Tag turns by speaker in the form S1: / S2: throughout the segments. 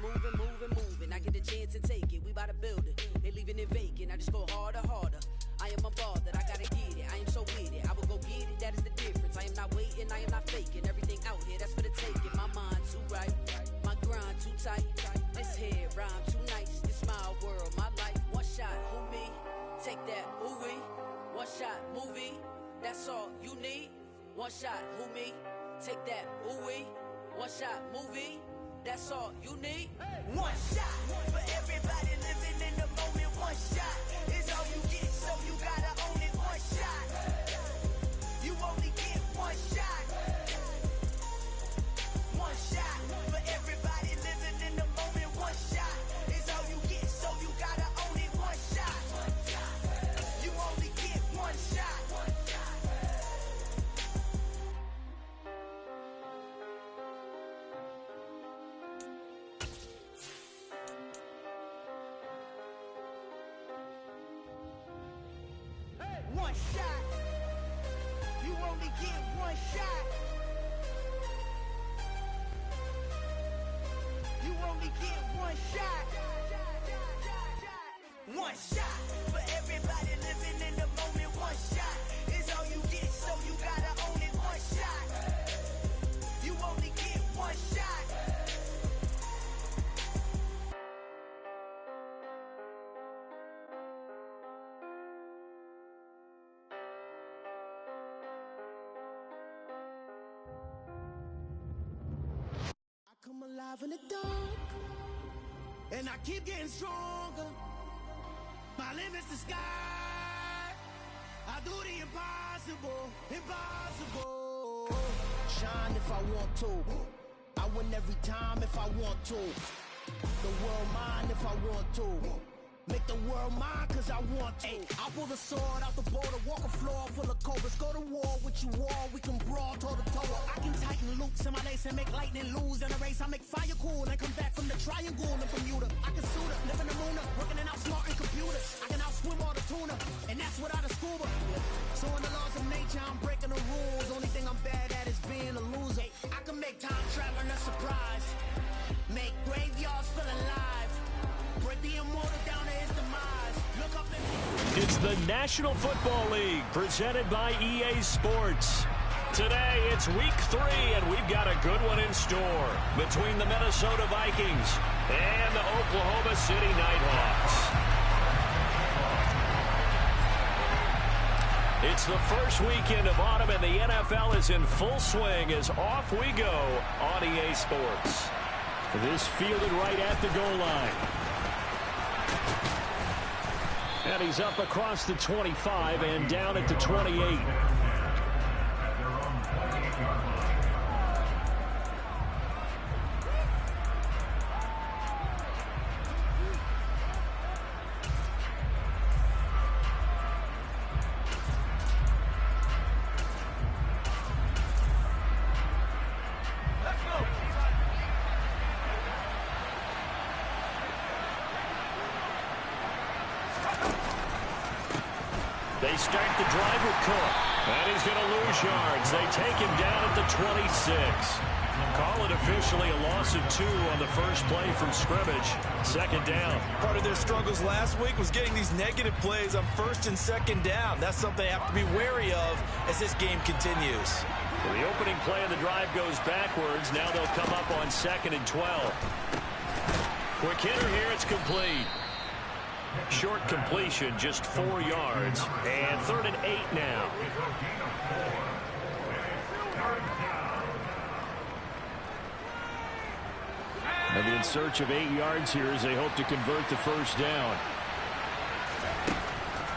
S1: moving, moving, moving. I get a chance and take it. We bout to build it. They leaving it vacant. I just go harder, harder. I am a ball that I gotta get it. I am so with it. I will go get it. That is the difference. I am not waiting. I am not faking. Everything out here, that's for the taking. My mind too right. My grind too tight. This here rhyme too nice. It's my world, my life. One shot, who me? Take that, who we? One shot, movie. That's all you need. One shot, who me? Take that, who we? One shot, movie. That's all you need.
S2: One shot for everybody living in the moment. One shot is all you get, so you gotta own it. One shot. You only get one shot. One shot for everybody living in the moment. One shot is all you get, so you gotta own it. One shot. You only get one shot. One shot. You only get one shot. You only get one shot. One shot for everybody living in the moment. One shot is all you get, so you gotta own it. One shot. You only get one shot. Come alive in the dark, and I keep getting stronger. My limit's the sky. I do the impossible, impossible. Shine if I want to. I win every time if I want to. The world mine if I want to. Make the world mine cause I want to. I pull the sword out the border, walk a floor full of cobras. Go to war with you all, we can brawl toe to toe. I can tighten loops in my lace and make lightning lose in a race. I make fire cool and come back from the triangle in Bermuda. I can suit up, live in the moon up, working and outsmarting computers. I can outswim all the tuna, and that's without a scuba. So in the laws of nature, I'm breaking the rules. Only thing I'm bad at is being a loser. I can make time traveling a surprise, make graveyards feel alive. Break the immortal down to his demise. Look up and...
S3: It's the National Football League presented by EA Sports. Today it's week 3 and we've got a good one in store between the Minnesota Vikings and the Oklahoma City Nighthawks. It's the first weekend of autumn and the NFL is in full swing as off we go on EA Sports. This fielded right at the goal line. And he's up across the 25 and down at the 28. They start the drive with Cook, and he's going to lose yards. They take him down at the 26. Call it officially a loss of 2 on the first play from scrimmage. Second down.
S4: Part of their struggles last week was getting these negative plays on first and second down. That's something they have to be wary of as this game continues.
S3: Well, the opening play of the drive goes backwards. Now they'll come up on 2nd and 12. Quick hitter here. It's complete. Short completion, just 4 yards. And 3rd and 8 now. They'll be in search of 8 yards here as they hope to convert the first down.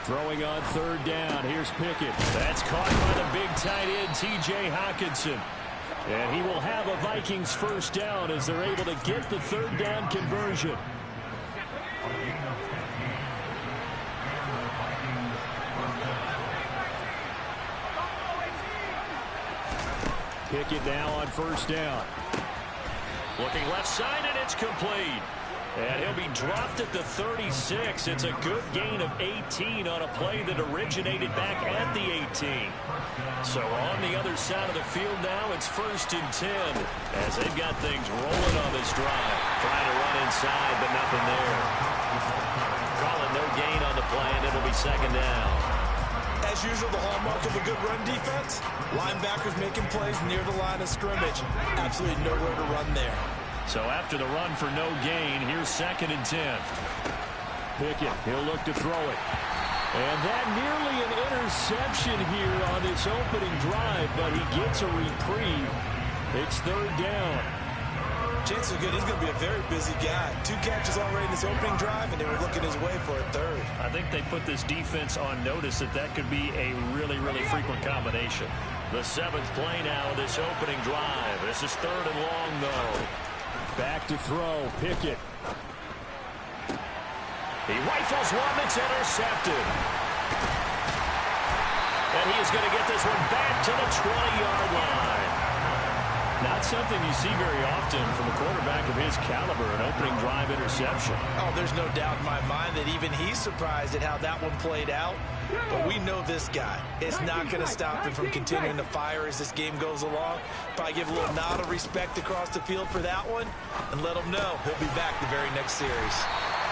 S3: Throwing on 3rd down. Here's Pickett. That's caught by the big tight end, T.J. Hockenson. And he will have a Vikings first down as they're able to get the 3rd down conversion. Pickett now on 1st down. Looking left side, and it's complete. And he'll be dropped at the 36. It's a good gain of 18 on a play that originated back at the 18. So on the other side of the field now, it's 1st and 10 as they've got things rolling on this drive. Trying to run inside, but nothing there. Calling no gain on the play, and it'll be 2nd down.
S4: As usual, the hallmark of a good run defense, linebackers making plays near the line of scrimmage. Absolutely nowhere to run there.
S3: So after the run for no gain, here's 2nd and 10. Pickett, he'll look to throw it. And that nearly an interception here on this opening drive, but he gets a reprieve. It's 3rd down.
S4: Chances are good he's going to be a very busy guy. 2 catches already in this opening drive, and they were looking his way for a 3rd.
S3: I think they put this defense on notice that could be a really, really frequent combination. The 7th play now of this opening drive. This is 3rd and long, though. Back to throw, Pickett. He rifles one that's intercepted. And he is going to get this one back to the 20-yard line. Not something you see very often from a quarterback of his caliber, an opening drive interception.
S4: Oh, there's no doubt in my mind that even he's surprised at how that one played out. But we know this guy is not going to stop him from continuing to fire as this game goes along. Probably give a little nod of respect across the field for that one and let him know he'll be back the very next series.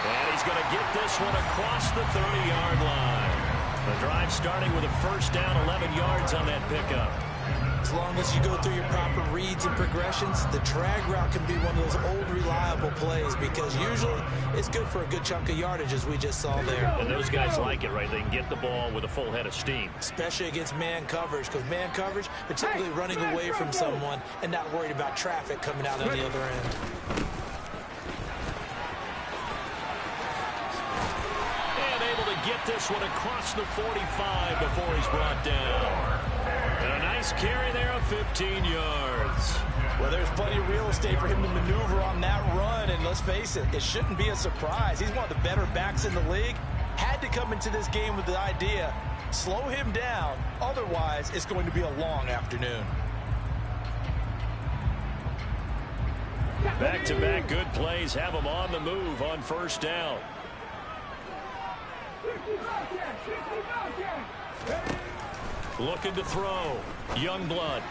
S3: And he's going to get this one across the 30-yard line. The drive starting with a 1st down, 11 yards on that pickup.
S4: As long as you go through your proper reads and progressions, the drag route can be one of those old reliable plays because usually it's good for a good chunk of yardage as we just saw there.
S3: And those guys like it, right? They can get the ball with a full head of steam.
S4: Especially against man coverage, because man coverage, they're typically running away from someone and not worried about traffic coming out on the other end.
S3: And able to get this one across the 45 before he's brought down. And a nice carry there of 15 yards.
S4: Well, there's plenty of real estate for him to maneuver on that run, and let's face it, it shouldn't be a surprise. He's one of the better backs in the league. Had to come into this game with the idea, slow him down, otherwise it's going to be a long afternoon.
S3: Back-to-back good plays have him on the move on 1st down. Looking to throw. Youngblood.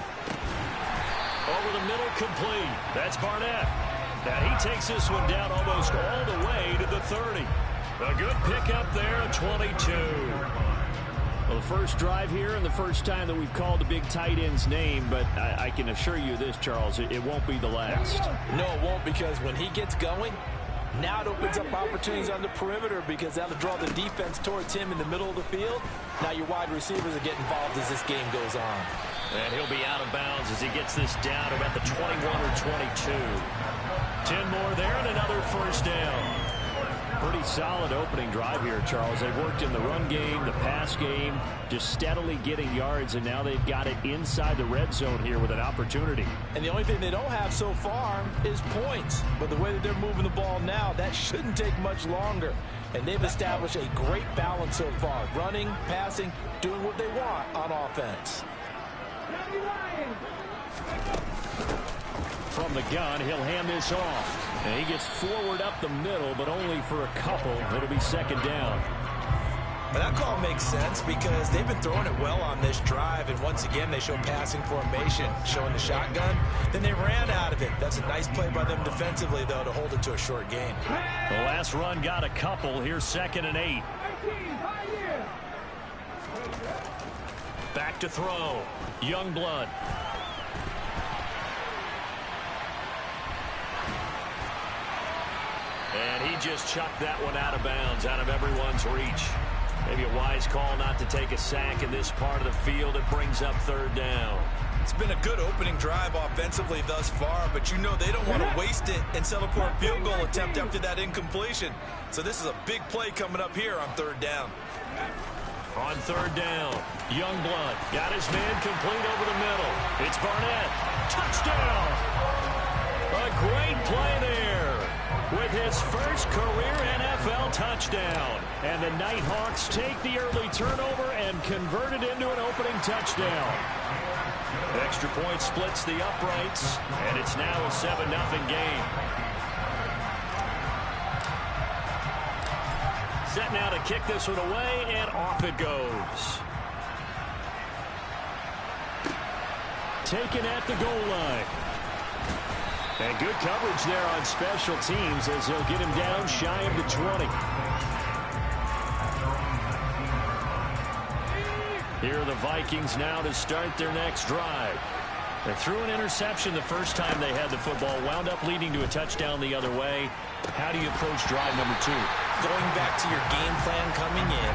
S3: Over the middle, complete. That's Barnett. And he takes this one down almost all the way to the 30. A good pickup there at 22. Well, the first drive here and the first time that we've called the big tight end's name, but I can assure you this, Charles, it won't be the last.
S4: No, it won't, because when he gets going, now it opens up opportunities on the perimeter because that'll draw the defense towards him in the middle of the field. Now your wide receivers are getting involved as this game goes on.
S3: And he'll be out of bounds as he gets this down about the 21 or 22. 10 more there and another 1st down. Pretty solid opening drive here, Charles. They've worked in the run game, the pass game, just steadily getting yards, and now they've got it inside the red zone here with an opportunity.
S4: And the only thing they don't have so far is points. But the way that they're moving the ball now, that shouldn't take much longer. And they've established a great balance so far. Running, passing, doing what they want on offense.
S3: From the gun, he'll hand this off. And he gets forward up the middle, but only for a couple. It'll be 2nd down.
S4: But that call makes sense because they've been throwing it well on this drive, and once again they show passing formation, showing the shotgun. Then they ran out of it. That's a nice play by them defensively, though, to hold it to a short gain.
S3: The last run got a couple. Here's 2nd and 8. Back to throw. Youngblood. And he just chucked that one out of bounds, out of everyone's reach. Maybe a wise call not to take a sack in this part of the field. It brings up 3rd down.
S4: It's been a good opening drive offensively thus far, but you know they don't want to waste it and settle for a field goal attempt after that incompletion. So this is a big play coming up here on 3rd down.
S3: On 3rd down, Youngblood got his man complete over the middle. It's Barnett. Touchdown! A great play there with his first career NFL touchdown. And the Nighthawks take the early turnover and convert it into an opening touchdown. Extra point splits the uprights, and it's now a 7-0 game. kick this one away, and off it goes. Taken at the goal line. And good coverage there on special teams as they'll get him down shy of the 20. Here are the Vikings now to start their next drive. They threw an interception the first time they had the football, wound up leading to a touchdown the other way. How do you approach drive number 2?
S4: Going back to your game plan coming in,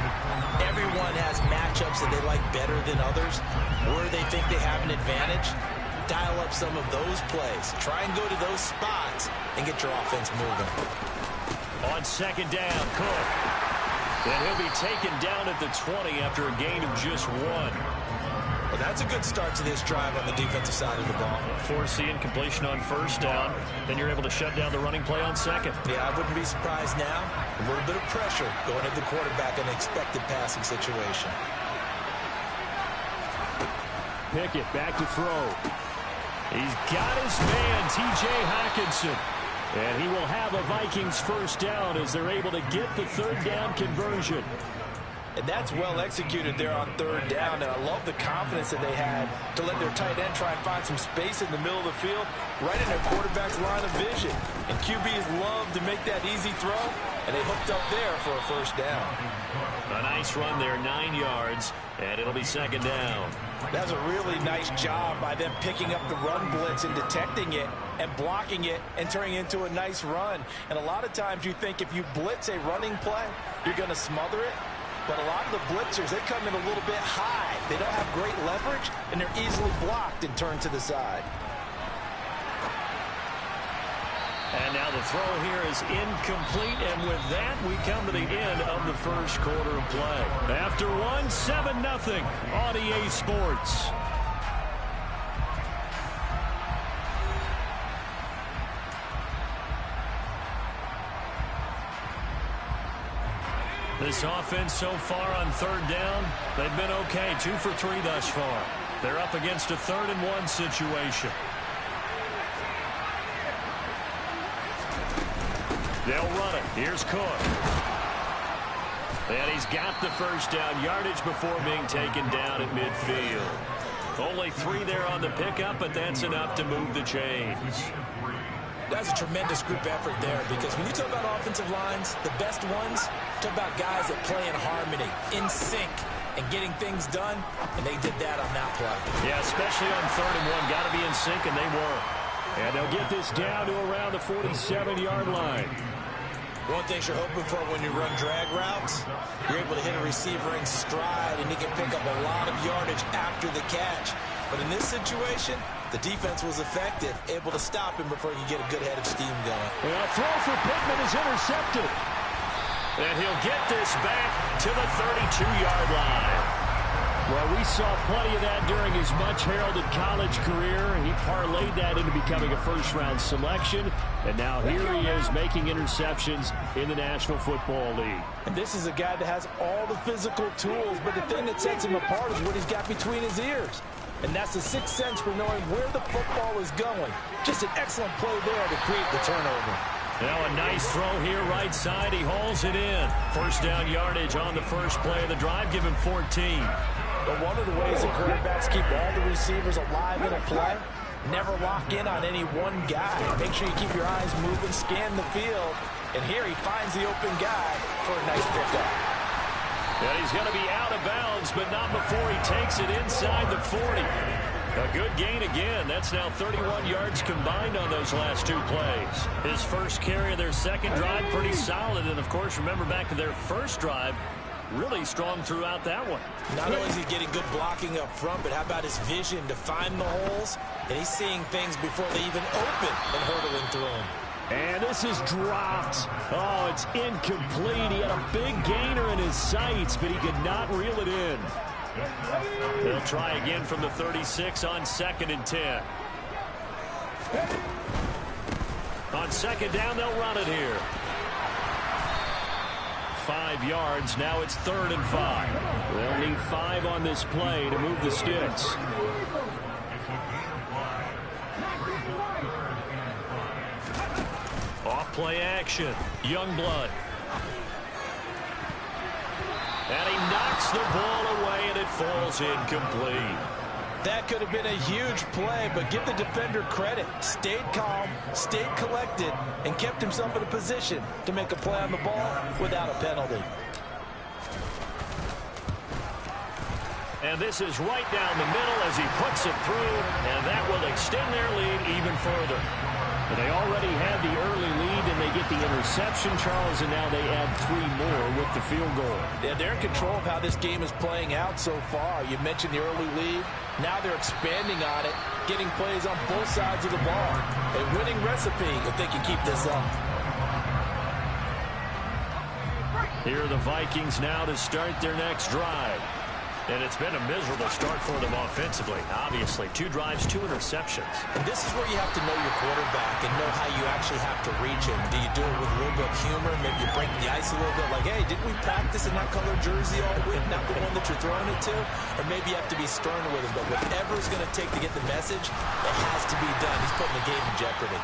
S4: everyone has matchups that they like better than others, where they think they have an advantage. Dial up some of those plays. Try and go to those spots and get your offense moving.
S3: On second down, Cook. And he'll be taken down at the 20 after a gain of just 1.
S4: Well, that's a good start to this drive on the defensive side of the ball.
S3: Force the incompletion on first down. Then you're able to shut down the running play on second.
S4: Yeah, I wouldn't be surprised now. A little bit of pressure going at the quarterback in an expected passing situation.
S3: Pickett back to throw. He's got his man, T.J. Hockenson. And he will have a Vikings first down as they're able to get the third down conversion.
S4: And that's well executed there on third down. And I love the confidence that they had to let their tight end try and find some space in the middle of the field, right in their quarterback's line of vision. And QBs love to make that easy throw, and they hooked up there for a first down.
S3: A nice run there, 9 yards, and it'll be second down.
S4: That's a really nice job by them picking up the run blitz and detecting it and blocking it and turning it into a nice run. And a lot of times you think if you blitz a running play, you're going to smother it. But a lot of the blitzers, they come in a little bit high. They don't have great leverage, and they're easily blocked and turned to the side.
S3: And now the throw here is incomplete, and with that, we come to the end of the first quarter of play. After one, 7-0 on EA Sports. This offense so far on third down, they've been okay, 2 for 3 thus far. They're up against a 3rd and 1 situation. They'll run it. Here's Cook. And he's got the first down, yardage before being taken down at midfield. Only 3 there on the pickup, but that's enough to move the chains.
S4: That's a tremendous group effort there, because when you talk about offensive lines, the best ones, talk about guys that play in harmony, in sync, and getting things done, and they did that on that play.
S3: Yeah, especially on 3rd and 1. Got to be in sync, and they were. And they'll get this down to around the 47-yard line.
S4: One thing you're hoping for when you run drag routes, you're able to hit a receiver in stride, and he can pick up a lot of yardage after the catch. But in this situation, the defense was effective, able to stop him before he could get a good head of steam going.
S3: Well, a throw for Pittman is intercepted. And he'll get this back to the 32-yard line. Well, we saw plenty of that during his much-heralded college career. He parlayed that into becoming a first-round selection. And now here he is making interceptions in the National Football League.
S4: And this is a guy that has all the physical tools, but the thing that sets him apart is what he's got between his ears. And that's the sixth sense for knowing where the football is going. Just an excellent play there to create the turnover.
S3: Now a nice throw here right side. He hauls it in. First down yardage on the first play of the drive. Give him 14.
S4: But one of the ways that quarterbacks keep all the receivers alive in a play, never lock in on any one guy. Make sure you keep your eyes moving, scan the field. And here he finds the open guy for a nice pickup.
S3: And he's going to be out of bounds, but not before he takes it inside the 40. A good gain again. That's now 31 yards combined on those last 2 plays. His first carry of their second drive, pretty solid. And, of course, remember back to their first drive, really strong throughout that one.
S4: Not only is he getting good blocking up front, but how about his vision to find the holes? And he's seeing things before they even open and hurdling through them.
S3: And this is dropped. Oh, it's incomplete. He had a big gainer in his sights, but he could not reel it in. They'll try again from the 36 on 2nd and 10. On second down, they'll run it here. 5 yards. Now it's 3rd and 5. They'll need 5 on this play to move the sticks. Off play action. Youngblood. And he knocks the ball away, and it falls incomplete.
S4: That could have been a huge play, but give the defender credit. Stayed calm, stayed collected, and kept himself in a position to make a play on the ball without a penalty.
S3: And this is right down the middle as he puts it through, and that will extend their lead even further. But they already had the early lead, and they get the interception, Charles, and now they add 3 more with the field goal.
S4: Yeah, they're in control of how this game is playing out so far. You mentioned the early lead. Now they're expanding on it, getting plays on both sides of the ball. A winning recipe if they can keep this up.
S3: Here are the Vikings now to start their next drive. And it's been a miserable start for them offensively. Obviously, 2 drives, 2 interceptions.
S4: And this is where you have to know your quarterback and know how you actually have to reach him. Do you do it with a little bit of humor? Maybe you break the ice a little bit like, hey, didn't we practice in that color jersey all week, not the one that you're throwing it to? Or maybe you have to be sterner with him. But whatever it's going to take to get the message, it has to be done. He's putting the game in jeopardy.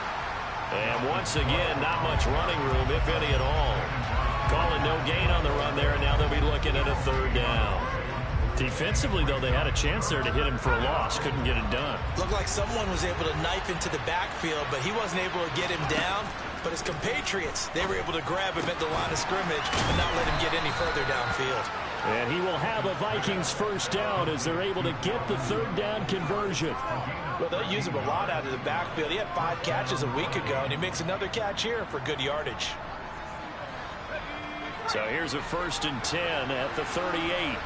S3: And once again, not much running room, if any at all. Calling no gain on the run there, and now they'll be looking at a 3rd down. Defensively, though, they had a chance there to hit him for a loss. Couldn't get it done.
S4: Looked like someone was able to knife into the backfield, but he wasn't able to get him down. But his compatriots, they were able to grab him at the line of scrimmage and not let him get any further downfield.
S3: And he will have a Vikings 1st down as they're able to get the 3rd down conversion.
S4: Well, they'll use him a lot out of the backfield. He had 5 catches a week ago, and he makes another catch here for good yardage.
S3: So here's a 1st and 10 at the 38.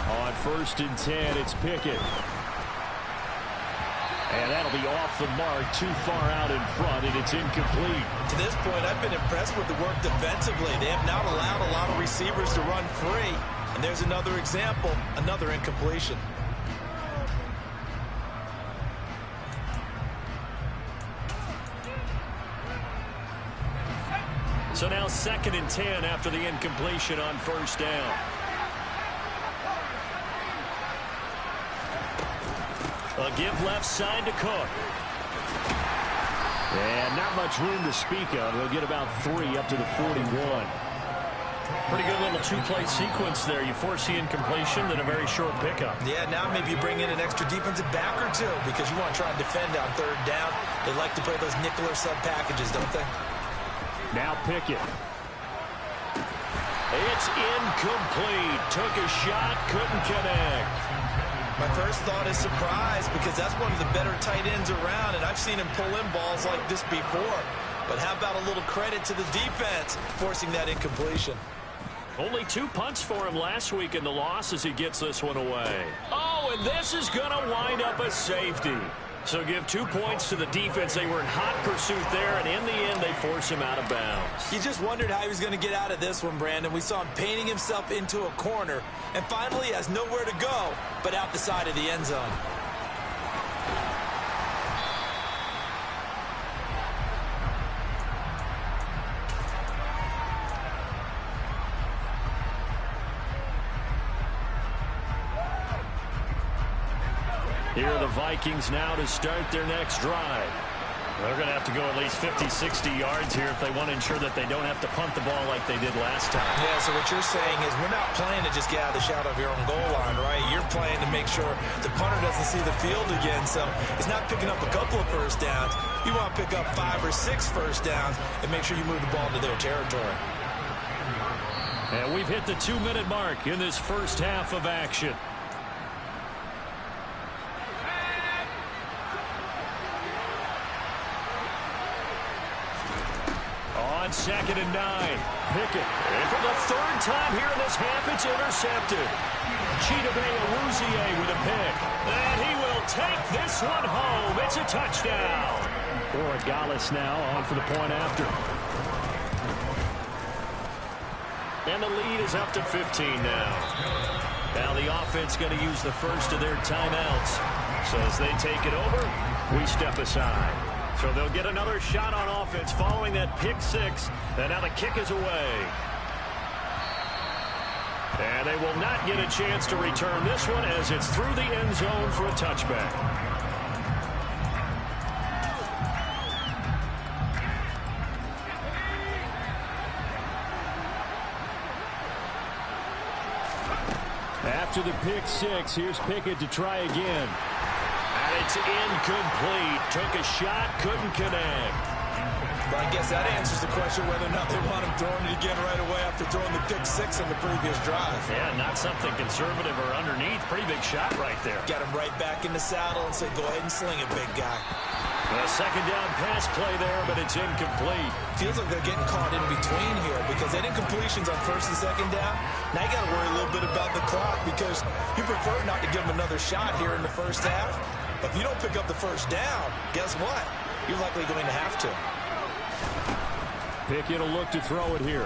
S3: On 1st and 10, it's Pickett. And that'll be off the mark, too far out in front, and it's incomplete.
S4: To this point, I've been impressed with the work defensively. They have not allowed a lot of receivers to run free. And there's another example, another incompletion.
S3: So now 2nd and 10 after the incompletion on 1st down. A give left side to Cook. And not much room to speak of. He'll get about 3 up to the 41. Pretty good little 2-play sequence there. You force the incompletion, then a very short pickup.
S4: Yeah, now maybe you bring in an extra defensive back or 2 because you want to try and defend on 3rd down. They like to play those nickel or sub packages, don't they?
S3: Now Pickett. It's incomplete. Took a shot, couldn't connect.
S4: My first thought is surprise because that's one of the better tight ends around, and I've seen him pull in balls like this before. But how about a little credit to the defense forcing that incompletion?
S3: Only 2 punts for him last week in the loss as he gets this one away. Oh, and this is going to wind up a safety. So give 2 points to the defense. They were in hot pursuit there, and in the end, they force him out of bounds.
S4: You just wondered how he was going to get out of this one, Brandon. We saw him painting himself into a corner, and finally he has nowhere to go but out the side of the end zone.
S3: Here are the Vikings now to start their next drive. They're going to have to go at least 50, 60 yards here if they want to ensure that they don't have to punt the ball like they did last time.
S4: Yeah, so what you're saying is we're not playing to just get out of the shadow of your own goal line, right? You're playing to make sure the punter doesn't see the field again. So it's not picking up a couple of 1st downs. You want to pick up 5 or 6 1st downs and make sure you move the ball into their territory.
S3: And we've hit the 2-minute mark in this 1st half of action. On 2nd and 9, Pickett. And for the 3rd time here in this half, it's intercepted. Chidobe Awuzie with a pick. And he will take this one home. It's a touchdown. Borregales now on for the point after. And the lead is up to 15 now. Now the offense going to use the first of their timeouts. So as they take it over, we step aside. So they'll get another shot on offense following that pick 6. And now the kick is away. And they will not get a chance to return this one as it's through the end zone for a touchback. After the pick six, here's Pickett to try again. And it's incomplete. Took a shot, couldn't connect.
S4: But I guess that answers the question whether or not they want him throwing it again right away after throwing the pick six on the previous drive.
S3: Yeah, not something conservative or underneath. Pretty big shot right there.
S4: Got him right back in the saddle and said, go ahead and sling it, big guy.
S3: A second down pass play there, but it's incomplete.
S4: Feels like they're getting caught in between here because they did incompletions on first and second down. Now you got to worry a little bit about the clock because you prefer not to give them another shot here in the first half. But if you don't pick up the first down, guess what? You're likely going to have to.
S3: Pickett will look to throw it here.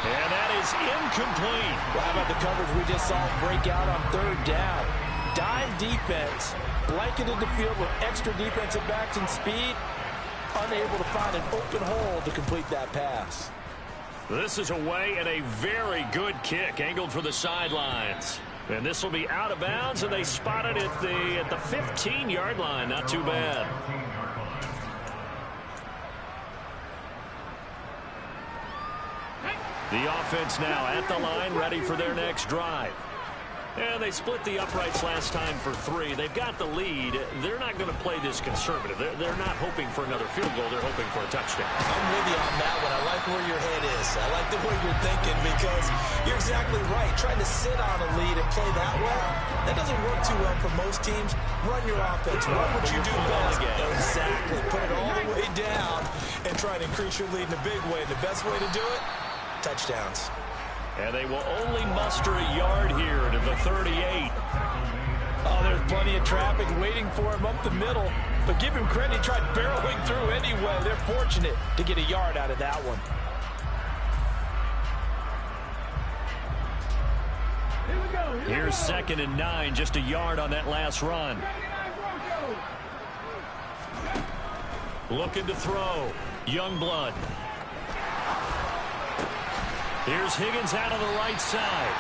S3: And that is incomplete.
S4: Well, how about the coverage we just saw break out on third down? Dime defense, blanketed the field with extra defensive backs and speed, unable to find an open hole to complete that pass.
S3: This is away and a very good kick angled for the sidelines. And this will be out of bounds, and they spot it at the 15-yard line. Not too bad. The offense now at the line, ready for their next drive. And they split the uprights last time for 3. They've got the lead. They're not going to play this conservative. They're not hoping for another field goal. They're hoping for a touchdown.
S4: I'm with you on that one. I like where your head is. I like the way you're thinking because you're exactly right. Trying to sit on a lead and play that way, that doesn't work too well for most teams. Run your offense. Run what you do best. Exactly. Put it all the way down and try to increase your lead in a big way. The best way to do it, touchdowns.
S3: And they will only muster a yard here to the 38.
S4: Oh, there's plenty of traffic waiting for him up the middle. But give him credit, he tried barreling through anyway. They're fortunate to get a yard out of that one.
S3: Here's 2nd and 9, just a yard on that last run. Looking to throw. Youngblood. Here's Higgins out on the right side.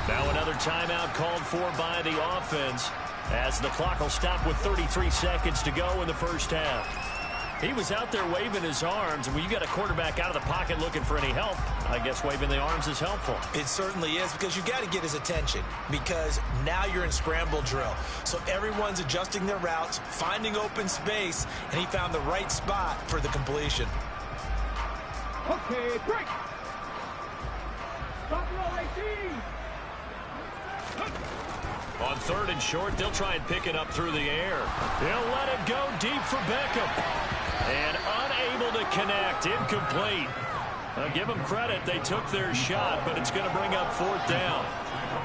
S3: Now another timeout called for by the offense as the clock will stop with 33 seconds to go in the first half. He was out there waving his arms, and when you got a quarterback out of the pocket looking for any help, I guess waving the arms is helpful.
S4: It certainly is because you got to get his attention because now you're in scramble drill. So everyone's adjusting their routes, finding open space, and he found the right spot for the completion.
S5: Okay, break.
S3: On 3rd and short, they'll try and pick it up through the air. They'll let it go deep for Beckham. And unable to connect. Incomplete. Give them credit. They took their shot, but it's going to bring up 4th down.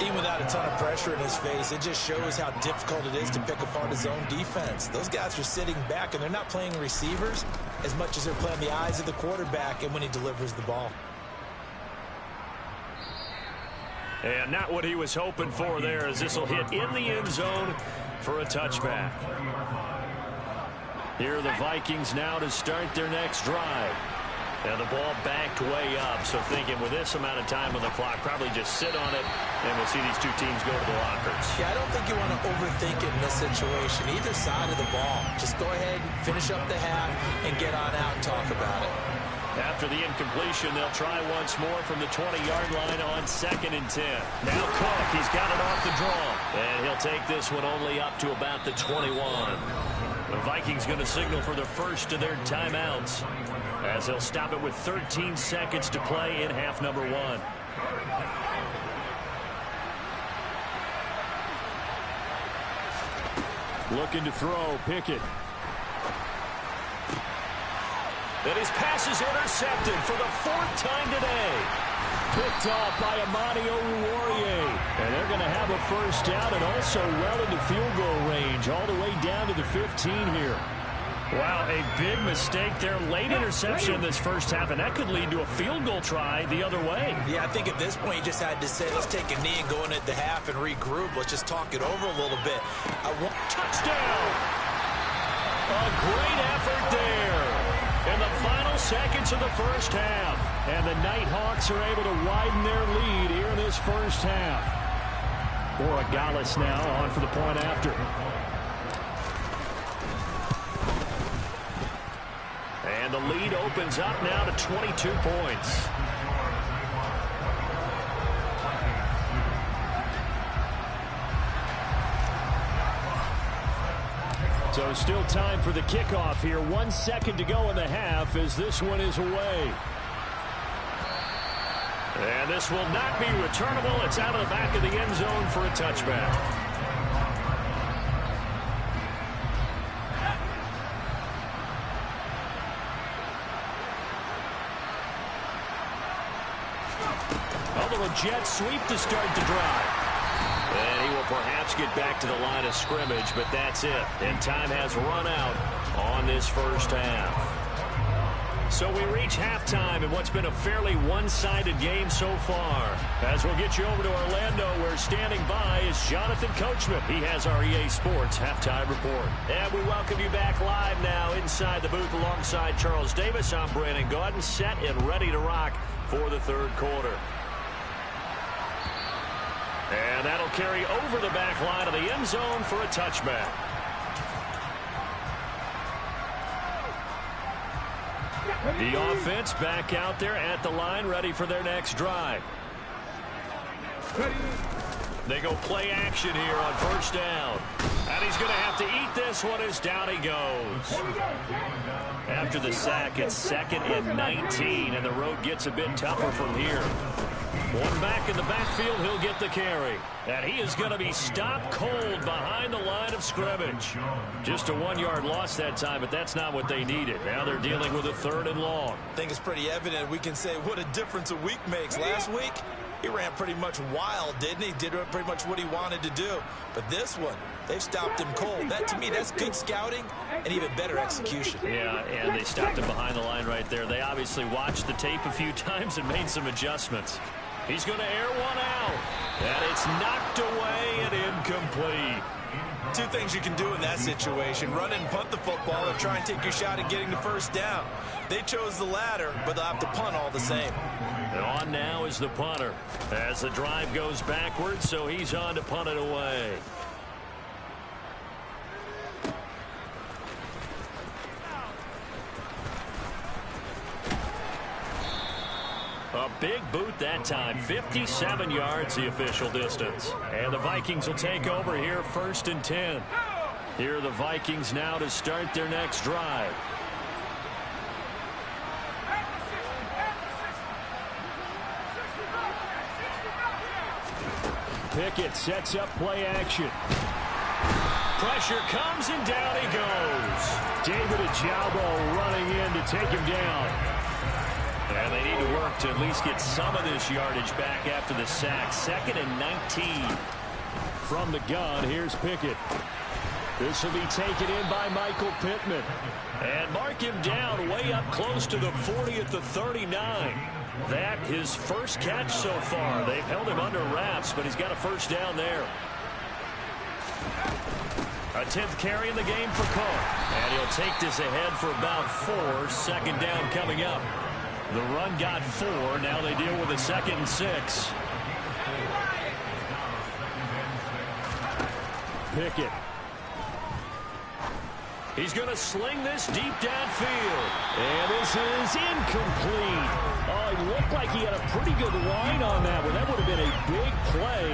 S4: Even without a ton of pressure in his face, it just shows how difficult it is to pick apart his own defense. Those guys are sitting back, and they're not playing receivers as much as they're playing the eyes of the quarterback and when he delivers the ball.
S3: And not what he was hoping for there, as this will hit in the end zone for a touchback. Here are the Vikings now to start their next drive. And the ball backed way up, so thinking with this amount of time on the clock, probably just sit on it, and we'll see these two teams go to the lockers.
S4: Yeah, I don't think you want to overthink it in this situation, either side of the ball. Just go ahead, finish up the half, and get on out and talk about it.
S3: After the incompletion, they'll try once more from the 20-yard line on 2nd and 10. Now Cook, he's got it off the draw, and he'll take this one only up to about the 21. The Vikings going to signal for the first of their timeouts, as they'll stop it with 13 seconds to play in half number 1. Looking to throw, Pickett. And his pass is intercepted for the 4th time today. Picked off by Amani Oruwariye. And they're going to have a first down and also well into field goal range, all the way down to the 15 here. Wow, a big mistake there. Late interception in this first half, and that could lead to a field goal try the other way.
S4: Yeah, I think at this point you just had to say, let's take a knee and go into the half and regroup. Let's just talk it over a little bit.
S3: Touchdown! A great effort there in the final seconds of the first half. And the Nighthawks are able to widen their lead here in this first half. Borregales now on for the point after. And the lead opens up now to 22 points. So still time for the kickoff here. 1 second to go in the half as this one is away. And this will not be returnable. It's out of the back of the end zone for a touchback. A little jet sweep to start the drive. And he will perhaps get back to the line of scrimmage, but that's it. And time has run out on this first half. So we reach halftime in what's been a fairly one-sided game so far. As we'll get you over to Orlando, where standing by is Jonathan Coachman. He has our EA Sports halftime report. And we welcome you back live now inside the booth alongside Charles Davis. I'm Brandon Gaudin, set and ready to rock for the third quarter. And that'll carry over the back line of the end zone for a touchback. The offense back out there at the line, ready for their next drive. They go play action here on first down. And he's going to have to eat this one as down he goes. After the sack, it's 2nd and 19, and the road gets a bit tougher from here. One back in the backfield, he'll get the carry. And he is going to be stopped cold behind the line of scrimmage. Just a 1-yard loss that time, but that's not what they needed. Now they're dealing with a 3rd and long.
S4: I think it's pretty evident. We can say what a difference a week makes. Last week, he ran pretty much wild, didn't he? Did pretty much what he wanted to do. But this one, they've stopped him cold. That, to me, that's good scouting and even better execution.
S3: Yeah, and they stopped him behind the line right there. They obviously watched the tape a few times and made some adjustments. He's going to air one out. And it's knocked away and incomplete.
S4: Two things you can do in that situation: run and punt the football, or try and take your shot at getting the first down. They chose the latter, but they'll have to punt all the same.
S3: And on now is the punter as the drive goes backwards, so he's on to punt it away. A big boot that time. 57 yards the official distance. And the Vikings will take over here, 1st and 10. Here are the Vikings now to start their next drive. Pickett sets up play action. Pressure comes and down he goes. David Ojabo running in to take him down. And they need to work to at least get some of this yardage back after the sack. 2nd and 19. From the gun, here's Pickett. This will be taken in by Michael Pittman. And mark him down way up close to the 40 at the 39. That his first catch so far. They've held him under wraps, but he's got a first down there. A 10th carry in the game for Cook. And he'll take this ahead for about 4. 2nd down coming up. The run got 4. Now they deal with a 2nd and 6. Pickett. He's going to sling this deep downfield. And this is incomplete. Oh, it looked like he had a pretty good line on that one. That would have been a big play,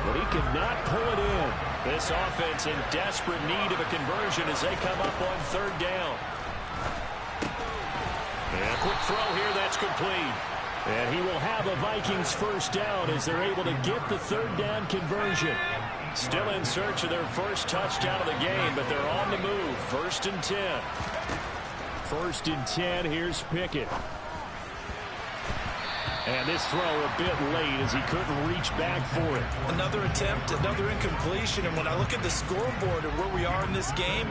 S3: but he could not pull it in. This offense in desperate need of a conversion as they come up on 3rd down. And a quick throw here, that's complete. And he will have a Vikings first down as they're able to get the 3rd down conversion. Still in search of their first touchdown of the game, but they're on the move. 1st and 10. 1st and 10, here's Pickett. And this throw a bit late as he couldn't reach back for it.
S4: Another attempt, another incompletion, and when I look at the scoreboard and where we are in this game,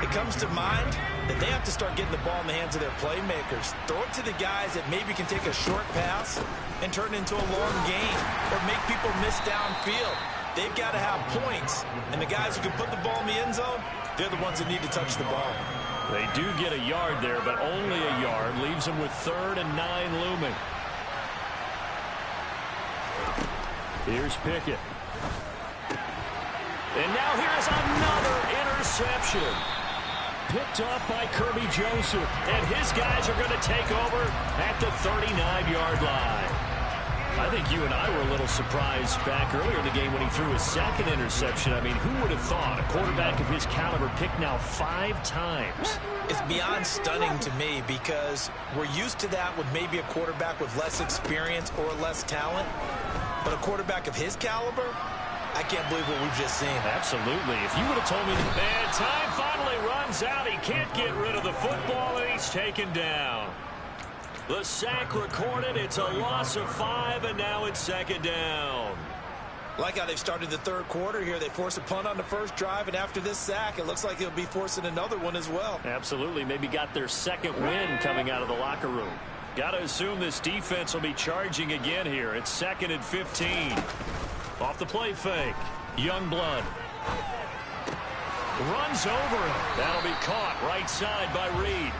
S4: it comes to mind that they have to start getting the ball in the hands of their playmakers. Throw it to the guys that maybe can take a short pass and turn it into a long gain or make people miss downfield. They've got to have points, and the guys who can put the ball in the end zone, they're the ones that need to touch the ball.
S3: They do get a yard there, but only a yard. Leaves them with 3rd and 9 looming. Here's Pickett. And now here's another interception. Picked off by Kirby Joseph. And his guys are going to take over at the 39-yard line. I think you and I were a little surprised back earlier in the game when he threw his second interception. I mean, who would have thought a quarterback of his caliber picked now 5 times?
S4: It's beyond stunning to me because we're used to that with maybe a quarterback with less experience or less talent. But a quarterback of his caliber, I can't believe what we've just seen.
S3: Absolutely. If you would have told me that, man, time finally runs out. He can't get rid of the football, and he's taken down. The sack recorded. It's a loss of 5, and now it's 2nd down.
S4: Like how they've started the 3rd quarter here. They force a punt on the first drive, and after this sack, it looks like they'll be forcing another one as well.
S3: Absolutely. Maybe got their 2nd win coming out of the locker room. Got to assume this defense will be charging again here. It's 2nd and 15. Off the play fake. Youngblood runs over him. That'll be caught right side by Reed.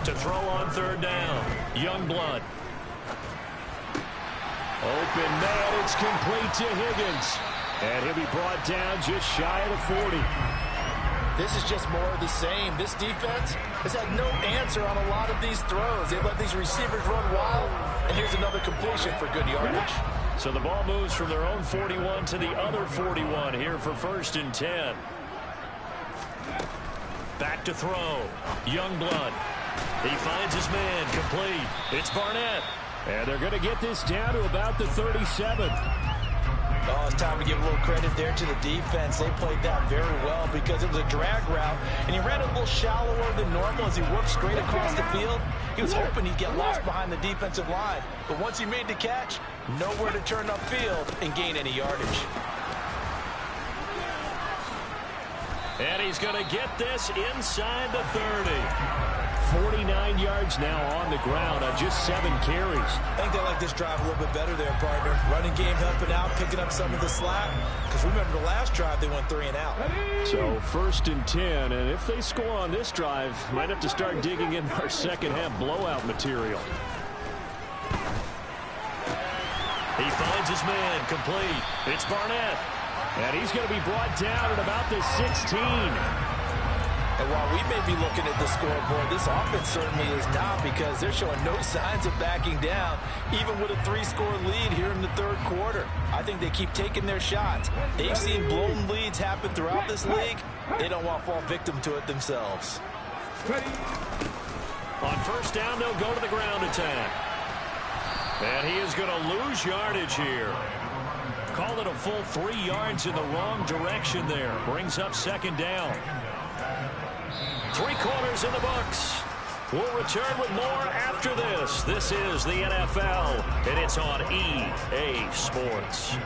S3: To throw on 3rd down. Youngblood. Open man. It's complete to Higgins. And he'll be brought down just shy of the 40.
S4: This is just more of the same. This defense has had no answer on a lot of these throws. They've let these receivers run wild. And here's another completion for good yardage.
S3: So the ball moves from their own 41 to the other 41 here for 1st and 10. Back to throw. Youngblood. He finds his man complete. It's Barnett. And they're going to get this down to about the 37.
S4: Oh, it's time to give a little credit there to the defense. They played that very well because it was a drag route, and he ran a little shallower than normal as he worked straight across the field. He was hoping he'd get lost behind the defensive line, but once he made the catch, nowhere to turn upfield and gain any yardage.
S3: And he's going to get this inside the 30. 49 yards now on the ground on just 7 carries.
S4: I think they like this drive a little bit better there, partner. Running game helping out, picking up some of the slack. Because remember the last drive, they went 3 and out.
S3: So 1st and 10, and if they score on this drive, might have to start digging in our 2nd half blowout material. He finds his man complete. It's Barnett. And he's going to be brought down at about the 16.
S4: And while we may be looking at the scoreboard, this offense certainly is not because they're showing no signs of backing down, even with a 3-score lead here in the 3rd quarter. I think they keep taking their shots. They've seen blown leads happen throughout this league. They don't want to fall victim to it themselves.
S3: On 1st down, they'll go to the ground attack. And he is going to lose yardage here. Called it a full 3 yards in the wrong direction there. Brings up 2nd down. 3 quarters in the books. We'll return with more after this. This is the NFL, and it's on EA Sports.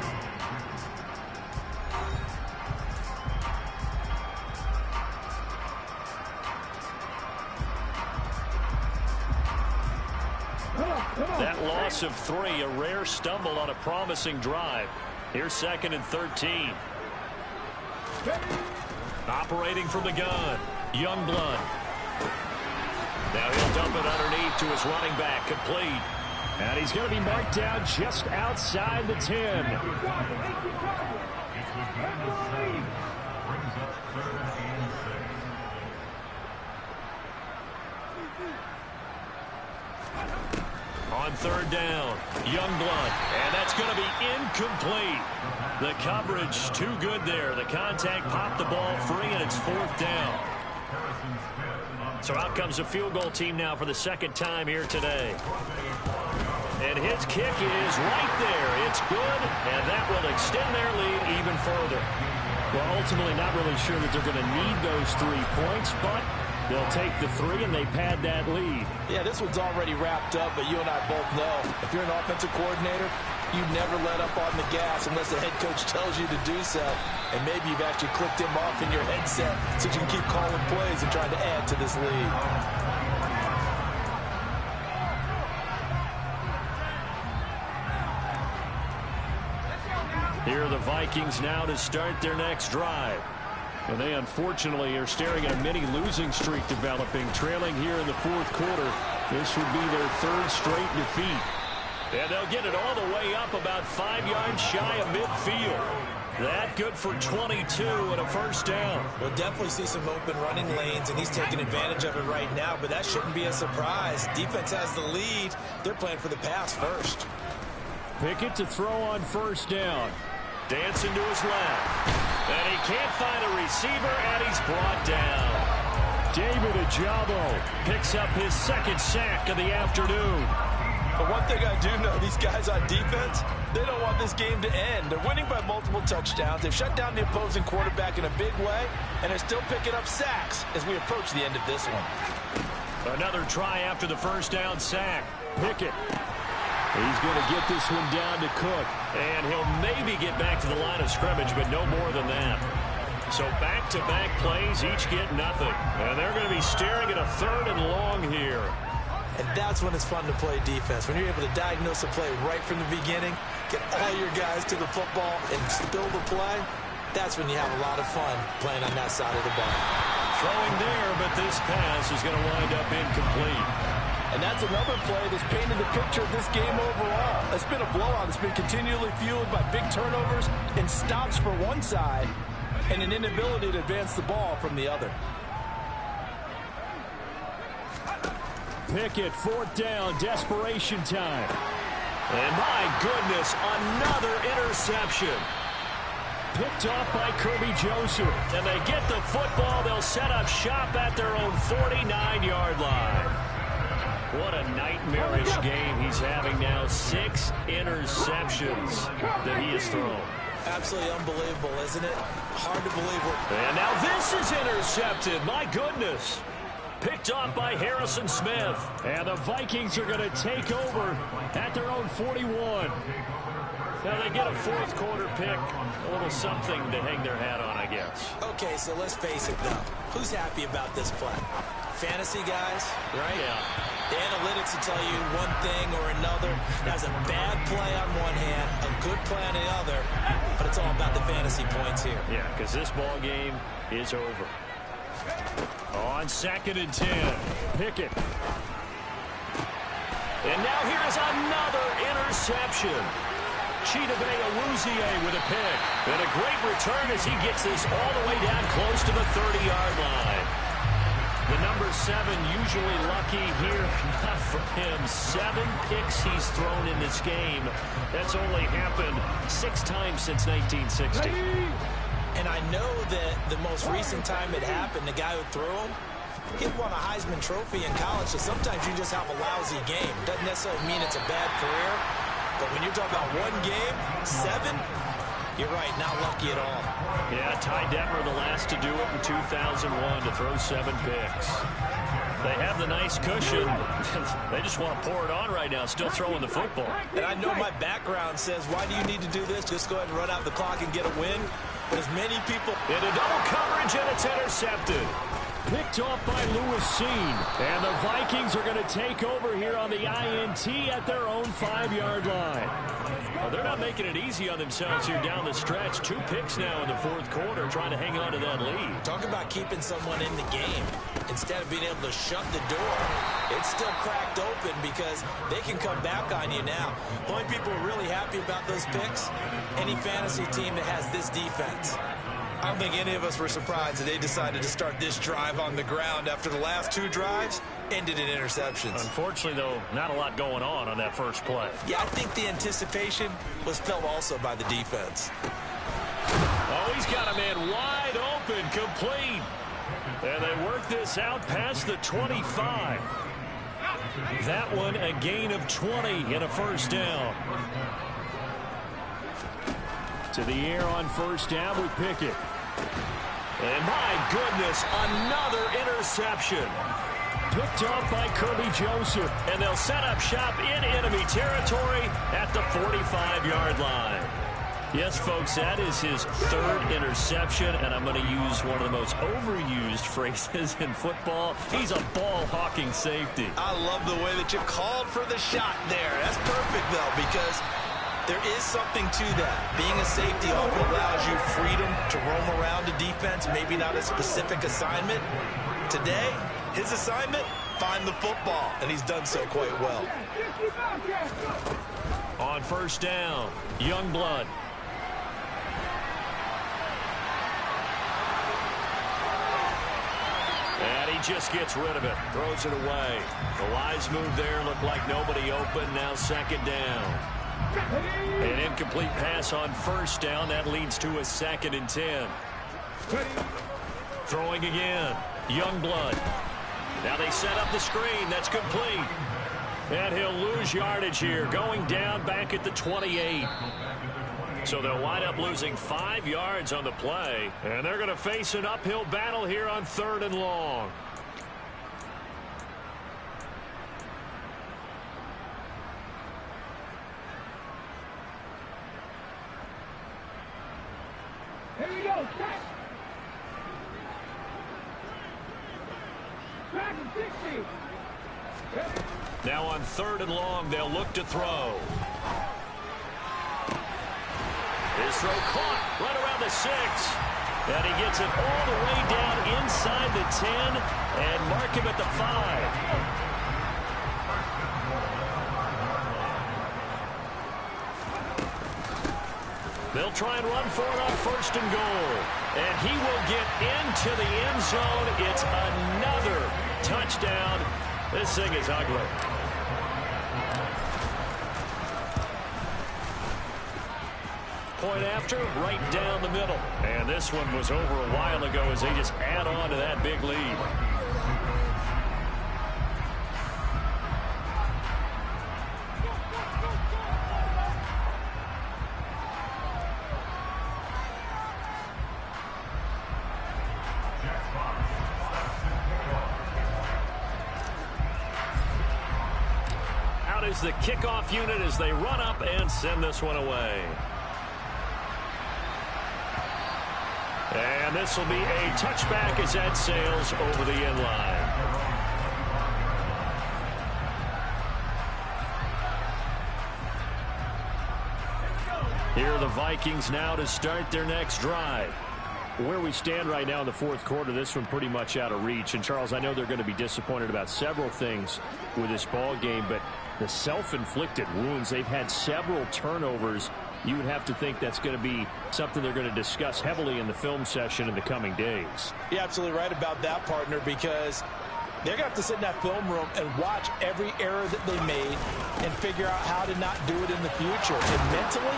S3: That loss of 3, a rare stumble on a promising drive. Here's 2nd and 13. Operating from the gun, Youngblood. Now he'll dump it underneath to his running back, complete. And he's going to be marked down just outside the 10. On 3rd down, Youngblood, and that's going to be incomplete. The coverage too good there. The contact popped the ball free, and it's 4th down. So out comes a field goal team now for the 2nd time here today. And his kick is right there. It's good, and that will extend their lead even further. Well, ultimately not really sure that they're going to need those 3 points, but they'll take the 3, and they pad that lead.
S4: Yeah, this one's already wrapped up, but you and I both know if you're an offensive coordinator, you never let up on the gas unless the head coach tells you to do so. And maybe you've actually clicked him off in your headset so you can keep calling plays and trying to add to this lead.
S3: Here are the Vikings now to start their next drive. And they unfortunately are staring at a mini losing streak developing, trailing here in the 4th quarter. This would be their 3rd straight defeat. And they'll get it all the way up about 5 yards shy of midfield. That good for 22 and a first down.
S4: We'll definitely see some open running lanes, and he's taking advantage of it right now, but that shouldn't be a surprise. Defense has the lead. They're playing for the pass first.
S3: Pickett to throw on first down. Dancing to his left. And he can't find a receiver, and he's brought down. David Ojabo picks up his second sack of the afternoon.
S4: But one thing I do know, these guys on defense, they don't want this game to end. They're winning by multiple touchdowns. They've shut down the opposing quarterback in a big way, and they're still picking up sacks as we approach the end of this one.
S3: Another try after the first down sack. Pickett. He's going to get this one down to Cook. And he'll maybe get back to the line of scrimmage, but no more than that. So back-to-back plays, each get nothing. And they're going to be staring at a third and long here.
S4: And that's when it's fun to play defense. When you're able to diagnose a play right from the beginning, get all your guys to the football, and spill the play, that's when you have a lot of fun playing on that side of the ball.
S3: Throwing there, but this pass is going to wind up incomplete.
S5: And that's another play that's painted the picture of this game overall. It's been a blowout. It's been continually fueled by big turnovers and stops for one side and an inability to advance the ball from the other.
S3: Pickett, fourth down, desperation time. And my goodness, another interception. Picked off by Kirby Joseph. And they get the football. They'll set up shop at their own 49-yard line. What a nightmarish game he's having now. 6 interceptions that he has thrown.
S4: Absolutely unbelievable, isn't it? Hard to believe what...
S3: And now this is intercepted. My goodness. Picked off by Harrison Smith. And the Vikings are going to take over at their own 41. Now they get a fourth quarter pick. A little something to hang their hat on, I guess.
S4: Okay, so let's face it, though. Who's happy about this play? Fantasy guys, right?
S3: Yeah.
S4: The analytics will tell you one thing or another. That's a bad play on one hand, a good play on the other, but it's all about the fantasy points here.
S3: Yeah, because this ball game is over. On 2nd and 10, Pickett. And now here's another interception. Chidobe Awuzie with a pick. And a great return as he gets this all the way down close to the 30-yard line. The number 7 usually lucky here. Not for him. 7 picks he's thrown in this game. That's only happened 6 times since 1960.
S4: And I know that the most recent time it happened, the guy who threw him, he won a Heisman Trophy in college, so sometimes you just have a lousy game. Doesn't necessarily mean it's a bad career, but when you're talking about one game, 7, you're right, not lucky at all.
S3: Yeah, Ty Detmer the last to do it in 2001 to throw 7 picks. They have the nice cushion. They just want to pour it on right now, still throwing the football.
S4: And I know my background says, why do you need to do this? Just go ahead and run out the clock and get a win. But as many people...
S3: Into double coverage, and it's intercepted. Picked off by Lewis Seen. And the Vikings are going to take over here on the INT at their own 5-yard line. Well, they're not making it easy on themselves here down the stretch. 2 picks now in the fourth quarter, trying to hang on to that lead.
S4: Talk about keeping someone in the game. Instead of being able to shut the door, it's still cracked open because they can come back on you now. Only people are really happy about those picks, any fantasy team that has this defense. I don't think any of us were surprised that they decided to start this drive on the ground after the last 2 drives ended in interceptions.
S3: Unfortunately, though, not a lot going on that first play.
S4: Yeah, I think the anticipation was felt also by the defense.
S3: Oh, he's got a man wide open, complete. And they work this out past the 25. That one a gain of 20 and a first down. To the air on first down with Pickett. And my goodness, another interception. Picked off by Kirby Joseph. And they'll set up shop in enemy territory at the 45-yard line. Yes, folks, that is his 3rd interception, and I'm going to use one of the most overused phrases in football. He's a ball-hawking safety.
S4: I love the way that you called for the shot there. That's perfect, though, because there is something to that. Being a safety often allows you freedom to roam around the defense, maybe not a specific assignment. Today, his assignment, find the football, and he's done so quite well.
S3: On first down, Youngblood. just gets rid of it. Throws it away. The wise move there. Looked like nobody open. Now second down. An incomplete pass on first down. That leads to a 2nd and 10. Throwing again. Youngblood. Now they set up the screen. That's complete. And he'll lose yardage here. Going down back at the 28. So they'll wind up losing 5 yards on the play. And they're going to face an uphill battle here on 3rd and long.
S6: Here we go. Back and 60.
S3: Now on 3rd and long, they'll look to throw. His throw caught right around the 6. And he gets it all the way down inside the 10 and mark him at the 5. They'll try and run for it on 1st and goal. And he will get into the end zone. It's another touchdown. This thing is ugly. Point after, right down the middle. And this one was over a while ago as they just add on to that big lead. Out is the kickoff unit as they run up and send this one away. And this will be a touchback as that sails over the end line. Here are the Vikings now to start their next drive. Where we stand right now in the 4th quarter, this one pretty much out of reach. And, Charles, I know they're going to be disappointed about several things with this ball game, but the self-inflicted wounds, they've had several turnovers. You would have to think that's going to be something they're going to discuss heavily in the film session in the coming days.
S4: You're absolutely right about that, partner, because they're going to have to sit in that film room and watch every error that they made and figure out how to not do it in the future. And mentally,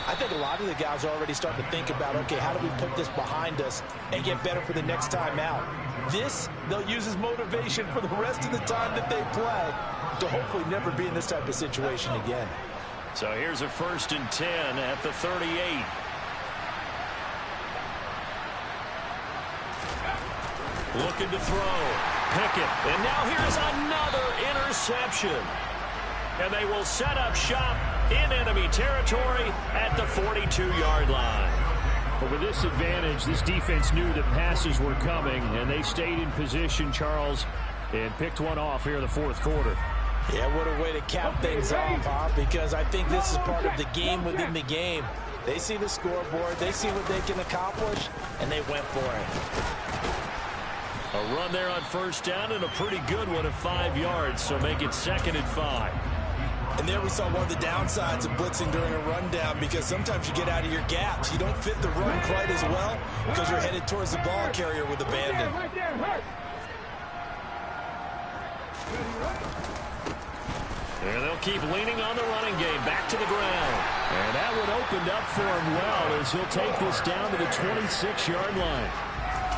S4: I think a lot of the guys are already starting to think about, okay, how do we put this behind us and get better for the next time out? This, they'll use as motivation for the rest of the time that they play to hopefully never be in this type of situation again.
S3: So here's a 1st and 10 at the 38. Looking to throw. Pickett. And now here's another interception. And they will set up shop in enemy territory at the 42-yard line.
S5: But with this advantage, this defense knew that passes were coming, and they stayed in position, Charles, and picked one off here in the 4th quarter.
S4: Yeah, what a way to cap things off, huh? Because I think this is part of the game within the game. They see the scoreboard, they see what they can accomplish, and they went for it.
S3: A run there on 1st down and a pretty good one at 5 yards, so make it 2nd and 5.
S4: And there we saw one of the downsides of blitzing during a rundown, because sometimes you get out of your gaps. You don't fit the run quite as well because you're headed towards the ball carrier with abandon.
S3: And they'll keep leaning on the running game back to the ground. And that one opened up for him well as he'll take this down to the 26-yard line.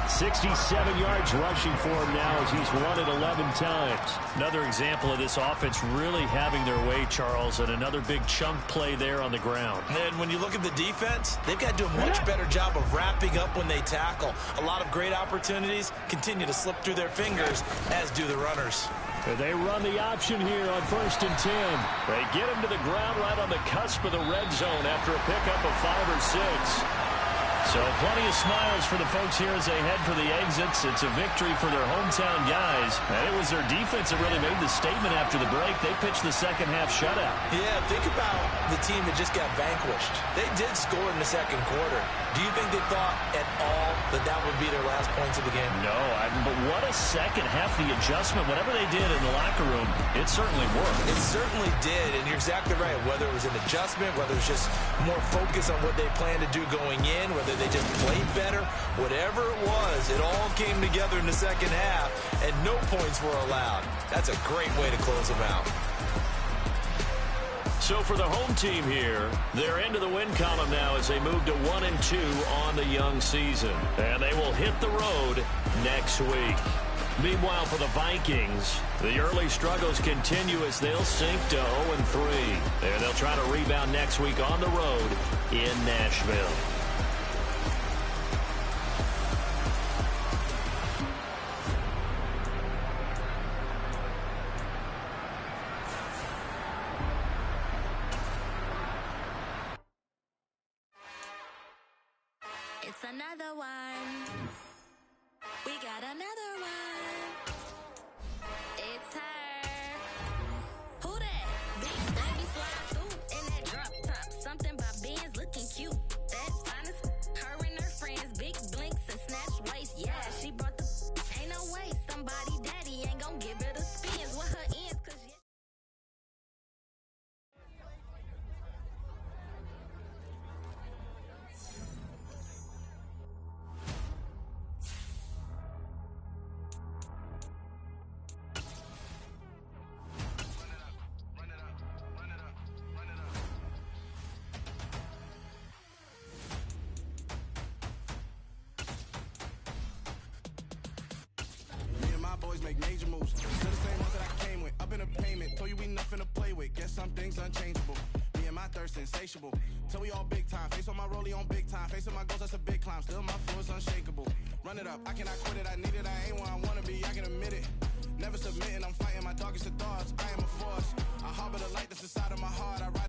S3: 67 yards rushing for him now as he's run it 11 times. Another example of this offense really having their way, Charles, and another big chunk play there on the ground.
S4: And when you look at the defense, they've got to do a much better job of wrapping up when they tackle. A lot of great opportunities continue to slip through their fingers, as do the runners.
S3: And they run the option here on 1st and 10. They get him to the ground right on the cusp of the red zone after a pickup of 5 or 6. So plenty of smiles for the folks here as they head for the exits. It's a victory for their hometown guys. And it was their defense that really made the statement after the break. They pitched the second half shutout.
S4: Yeah, think about the team that just got vanquished. They did score in the 2nd quarter. Do you think they thought at all that that would be their last points of the game?
S3: No, but what a second half. The adjustment, whatever they did in the locker room, it certainly worked.
S4: It certainly did, and you're exactly right. Whether it was an adjustment, whether it was just more focus on what they planned to do going in, whether whether they just played better, whatever it was, it all came together in the second half, and no points were allowed. That's a great way to close them out.
S3: So for the home team here, they're into the win column now as they move to 1-2 on the young season. And they will hit the road next week. Meanwhile, for the Vikings, the early struggles continue as they'll sink to 0-3. And they'll try to rebound next week on the road in Nashville.
S7: It's another one. We got another one. It's her. Who that? Big baby fly through in that drop top. Something by Benz looking cute. That's finest. Her and her friends, big blinks and snatch waist. Yeah, she brought the. Ain't no way somebody daddy ain't gonna give it a spins with her ends. Cause
S2: boys make major moves. Still the same ones that I came with. Up in a payment. Told you we nothing to play with. Guess some things unchangeable. Me and my thirst insatiable. Till we all big time. Face on my rollie on big time. Facing my goals, that's a big climb. Still my flow is unshakable. Run it up. I cannot quit it. I need it. I ain't where I wanna be. I can admit it. Never submitting. I'm fighting my darkest of thoughts. I am a force. I harbor the light that's inside of my heart. I ride